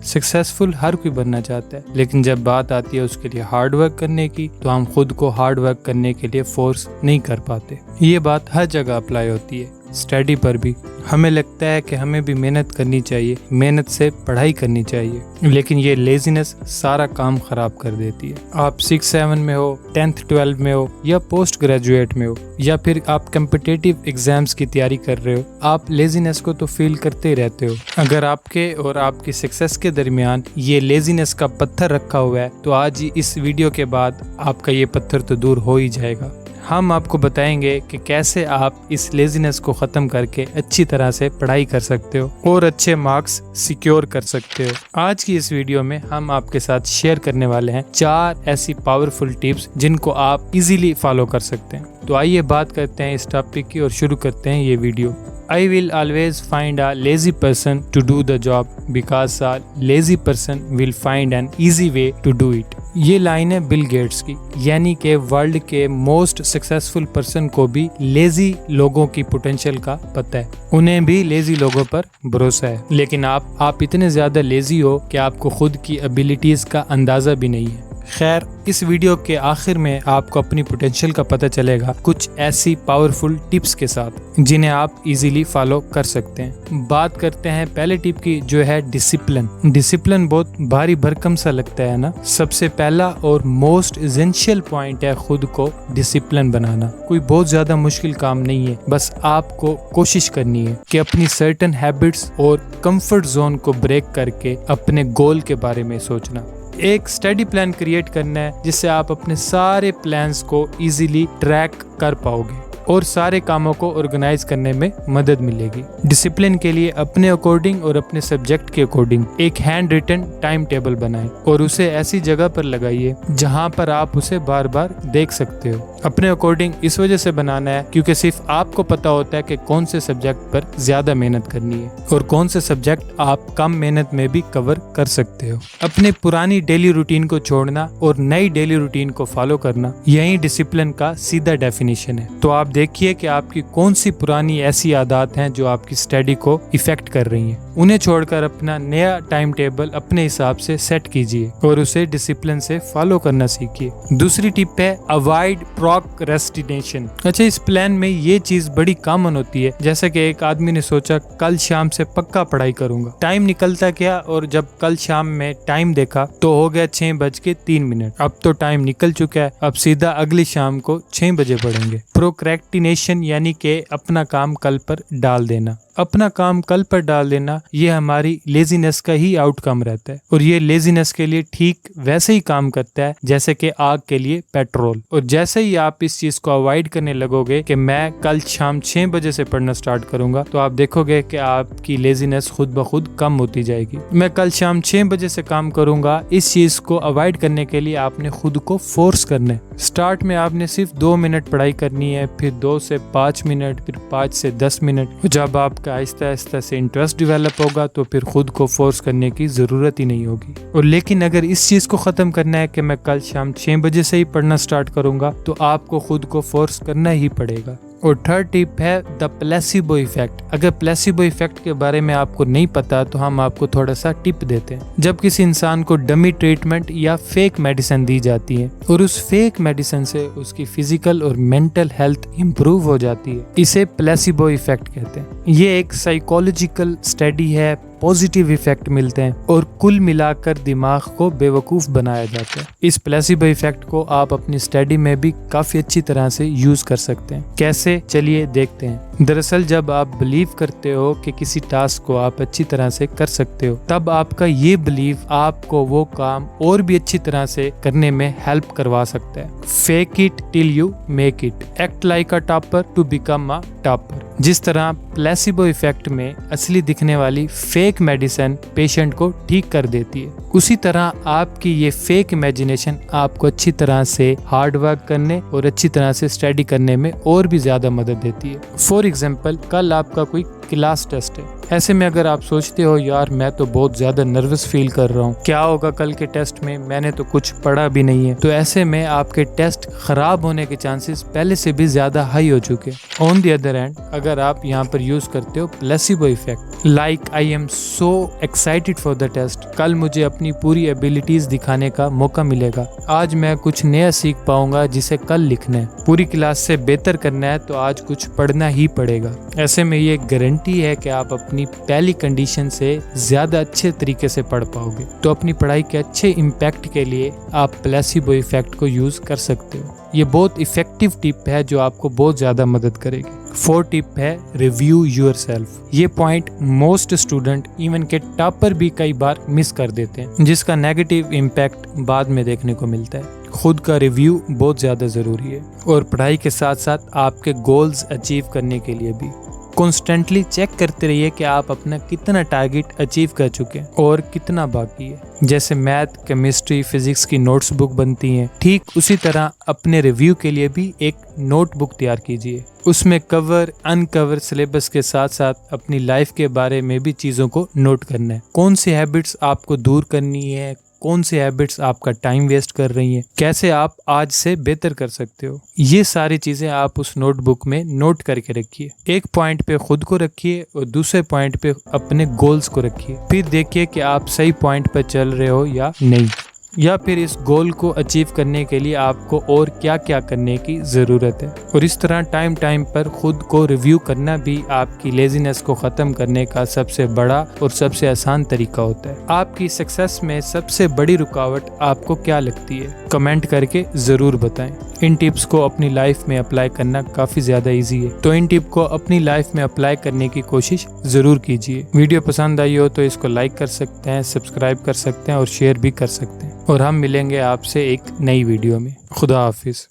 Successful हर कोई बनना चाहता है, लेकिन जब बात आती है उसके लिए हार्ड वर्क करने की तो हम खुद को हार्ड वर्क करने के लिए फोर्स नहीं कर पाते। ये बात हर जगह अप्लाई होती है, स्टडी पर भी। हमें लगता है कि हमें भी मेहनत करनी चाहिए, मेहनत से पढ़ाई करनी चाहिए, लेकिन ये लेजीनेस सारा काम खराब कर देती है। आप 6-7 में हो, 10th 12 में हो, या पोस्ट ग्रेजुएट में हो, या फिर आप कम्पिटिटिव एग्जाम्स की तैयारी कर रहे हो, आप लेजीनेस को तो फील करते ही रहते हो। अगर आपके और आपकी सक्सेस के दरमियान ये लेजीनेस का पत्थर रखा हुआ है तो आज इस वीडियो के बाद आपका ये पत्थर तो दूर हो ही जाएगा। हम आपको बताएंगे कि कैसे आप इस लेजीनेस को ख़त्म करके अच्छी तरह से पढ़ाई कर सकते हो और अच्छे मार्क्स सिक्योर कर सकते हो। आज की इस वीडियो में हम आपके साथ शेयर करने वाले हैं 4 ऐसी पावरफुल टिप्स जिनको आप इजीली फॉलो कर सकते हैं। तो आइए बात करते हैं इस टॉपिक की और शुरू करते हैं ये video. I will always find a lazy person to do the job because a lazy person will find an easy way to do it। ये लाइन है बिल गेट्स की, यानी कि वर्ल्ड के मोस्ट सक्सेसफुल पर्सन को भी lazy लोगों की पोटेंशियल का पता है, उन्हें भी लेजी लोगों पर भरोसा है। लेकिन आप इतने ज्यादा लेजी हो कि आपको खुद की एबिलिटीज का अंदाजा भी नहीं है। खैर, इस वीडियो के आखिर में आपको अपनी पोटेंशियल का पता चलेगा कुछ ऐसी पावरफुल टिप्स के साथ जिन्हें आप इजीली फॉलो कर सकते हैं। बात करते हैं पहले टिप की, जो है डिसिप्लिन। डिसिप्लिन बहुत भारी भरकम सा लगता है ना। सबसे पहला और मोस्ट एसेंशियल पॉइंट है खुद को डिसिप्लिन बनाना। कोई बहुत ज्यादा मुश्किल काम नहीं है, बस आपको कोशिश करनी है कि अपनी सर्टेन हैबिट्स और कंफर्ट जोन को ब्रेक करके अपने गोल के बारे में सोचना। एक स्टडी प्लान क्रिएट करना है जिससे आप अपने सारे प्लान्स को इजीली ट्रैक कर पाओगे और सारे कामों को ऑर्गेनाइज करने में मदद मिलेगी। डिसिप्लिन के लिए अपने अकॉर्डिंग और अपने सब्जेक्ट के अकॉर्डिंग एक हैंड रिटन टाइम टेबल बनाएं और उसे ऐसी जगह पर लगाइए जहां पर आप उसे बार बार देख सकते हो। अपने अकॉर्डिंग इस वजह से बनाना है क्योंकि सिर्फ आपको पता होता है कि कौन से सब्जेक्ट पर ज्यादा मेहनत करनी है और कौन से सब्जेक्ट आप कम मेहनत में भी कवर कर सकते हो। अपने पुरानी डेली रूटीन को छोड़ना और नई डेली रूटीन को फॉलो करना, यही डिसिप्लिन का सीधा डेफिनेशन है। तो आप देखिए कि आपकी कौन सी पुरानी ऐसी आदत हैं जो आपकी स्टडी को इफेक्ट कर रही हैं। उन्हें छोड़कर अपना नया टाइम टेबल अपने हिसाब से सेट कीजिए और उसे डिसिप्लिन से फॉलो करना सीखिए। दूसरी टिप है अवॉइड प्रोक्रेस्टिनेशन। अच्छा, इस प्लान में ये चीज बड़ी कॉमन होती है, जैसे कि एक आदमी ने सोचा कल शाम से पक्का पढ़ाई करूंगा। टाइम निकलता गया और जब कल शाम में टाइम देखा तो हो गया 6:03। अब तो टाइम निकल चुका है, अब सीधा अगली शाम को 6 बजे पढ़ेंगे। प्रोक्रेस्टिनेशन यानी कि अपना काम कल पर डाल देना। अपना काम कल पर डाल देना ये हमारी लेजीनेस का ही आउटकम रहता है और ये लेजीनेस के लिए ठीक वैसे ही काम करता है जैसे कि आग के लिए पेट्रोल। और जैसे ही आप इस चीज को अवॉइड करने लगोगे कि मैं कल शाम 6 बजे से पढ़ना स्टार्ट करूंगा, तो आप देखोगे कि आपकी लेजीनेस खुद ब खुद कम होती जाएगी। मैं कल शाम 6 बजे से काम करूंगा, इस चीज को अवॉइड करने के लिए आपने खुद को फोर्स करना है। स्टार्ट में आपने सिर्फ 2 मिनट पढ़ाई करनी है, फिर 2 से 5 मिनट, फिर 5 से 10 मिनट। जब आपका आहिस्ता आहिस्ता से इंटरेस्ट डेवलप होगा तो फिर खुद को फोर्स करने की जरूरत ही नहीं होगी। और लेकिन अगर इस चीज को खत्म करना है कि मैं कल शाम 6 बजे से ही पढ़ना स्टार्ट करूंगा, तो आपको खुद को फोर्स करना ही पड़ेगा। और थर्ड टिप है द प्लेसिबो इफेक्ट। अगर प्लेसिबो इफेक्ट के बारे में आपको नहीं पता तो हम आपको थोड़ा सा टिप देते हैं। जब किसी इंसान को डमी ट्रीटमेंट या फेक मेडिसिन दी जाती है और उस फेक मेडिसिन से उसकी फिजिकल और मेंटल हेल्थ इंप्रूव हो जाती है, इसे प्लेसिबो इफेक्ट कहते हैं। ये एक साइकोलॉजिकल स्टडी है, पॉजिटिव इफेक्ट मिलते हैं और कुल मिलाकर दिमाग को बेवकूफ बनाया जाता है। इस प्लेसिबो इफेक्ट को आप अपनी स्टडी में भी काफी अच्छी तरह से यूज कर सकते हैं। कैसे, चलिए देखते हैं। दरअसल जब आप बिलीव करते हो कि किसी टास्क को आप अच्छी तरह से कर सकते हो, तब आपका ये बिलीव आपको वो काम और भी अच्छी तरह से करने में हेल्प करवा सकता है। Fake it till you make it, act like a topper to become a topper. जिस तरह प्लेसिबो इफेक्ट में असली दिखने वाली फेक मेडिसिन पेशेंट को ठीक कर देती है, उसी तरह आपकी ये फेक इमेजिनेशन आपको अच्छी तरह से हार्ड वर्क करने और अच्छी तरह से स्टडी करने में और भी ज्यादा मदद देती है। फॉर एग्जाम्पल, कल आपका कोई आपकी लास्ट टेस्ट है। ऐसे में अगर आप सोचते हो यार मैं तो बहुत ज़्यादा नर्वस फील कर रहा हूँ, क्या होगा कल के टेस्ट में, मैंने तो कुछ पढ़ा भी नहीं है, तो ऐसे में आपके टेस्ट खराब होने के चांसेस पहले से भी ज़्यादा हाई हो चुके हैं। ऑन द अदर हैंड अगर आप यहाँ पर यूज़ करते हो placebo effect, like I am so excited for the test, कल मुझे अपनी पूरी एबिलिटीज़ दिखाने का मौका मिलेगा, आज मैं कुछ नया सीख पाऊंगा जिसे कल लिखना है, पूरी क्लास से बेहतर करना है तो आज कुछ पढ़ना ही पड़ेगा। ऐसे में ये गारंटी है कि आप अपनी पहली कंडीशन से ज़्यादा अच्छे तरीके से पढ़ पाओगे। तो अपनी पढ़ाई के अच्छे इम्पैक्ट के लिए आप प्लेसिबो इफेक्ट को यूज़ कर सकते हो। ये बहुत इफेक्टिव टिप है जो आपको बहुत ज़्यादा मदद करेगी। 4 टिप है रिव्यू योरसेल्फ। ये पॉइंट मोस्ट स्टूडेंट इवन के टॉपर भी कई बार मिस कर देते हैं, जिसका नेगेटिव इम्पैक्ट बाद में देखने को मिलता है। खुद का रिव्यू बहुत ज़्यादा ज़रूरी है और पढ़ाई के साथ साथ आपके गोल्स अचीव करने के लिए भी कॉन्स्टेंटली चेक करते रहिए कि आप अपना कितना टारगेट अचीव कर चुके हैं और कितना बाकी है। जैसे मैथ, केमिस्ट्री, फिजिक्स की नोट्स बुक बनती हैं, ठीक उसी तरह अपने रिव्यू के लिए भी एक नोटबुक तैयार कीजिए। उसमें कवर अनकवर सिलेबस के साथ साथ अपनी लाइफ के बारे में भी चीज़ों को नोट करना है। कौन सी हैबिट्स आपको दूर करनी है, कौन सी हैबिट्स आपका टाइम वेस्ट कर रही हैं, कैसे आप आज से बेहतर कर सकते हो, ये सारी चीज़ें आप उस नोटबुक में नोट करके रखिए। एक पॉइंट पे खुद को रखिए और दूसरे पॉइंट पे अपने गोल्स को रखिए। फिर देखिए कि आप सही पॉइंट पर चल रहे हो या नहीं, या फिर इस गोल को अचीव करने के लिए आपको और क्या क्या करने की ज़रूरत है। और इस तरह टाइम टाइम पर खुद को रिव्यू करना भी आपकी लेजीनेस को ख़त्म करने का सबसे बड़ा और सबसे आसान तरीका होता है। आपकी सक्सेस में सबसे बड़ी रुकावट आपको क्या लगती है, कमेंट करके ज़रूर बताएं। इन टिप्स को अपनी लाइफ में अप्लाई करना काफ़ी ज़्यादा इजी है, तो इन टिप को अपनी लाइफ में अप्लाई करने की कोशिश ज़रूर कीजिए। वीडियो पसंद आई हो तो इसको लाइक कर सकते हैं, सब्सक्राइब कर सकते हैं और शेयर भी कर सकते हैं। और हम मिलेंगे आपसे एक नई वीडियो में। खुदा हाफिज़।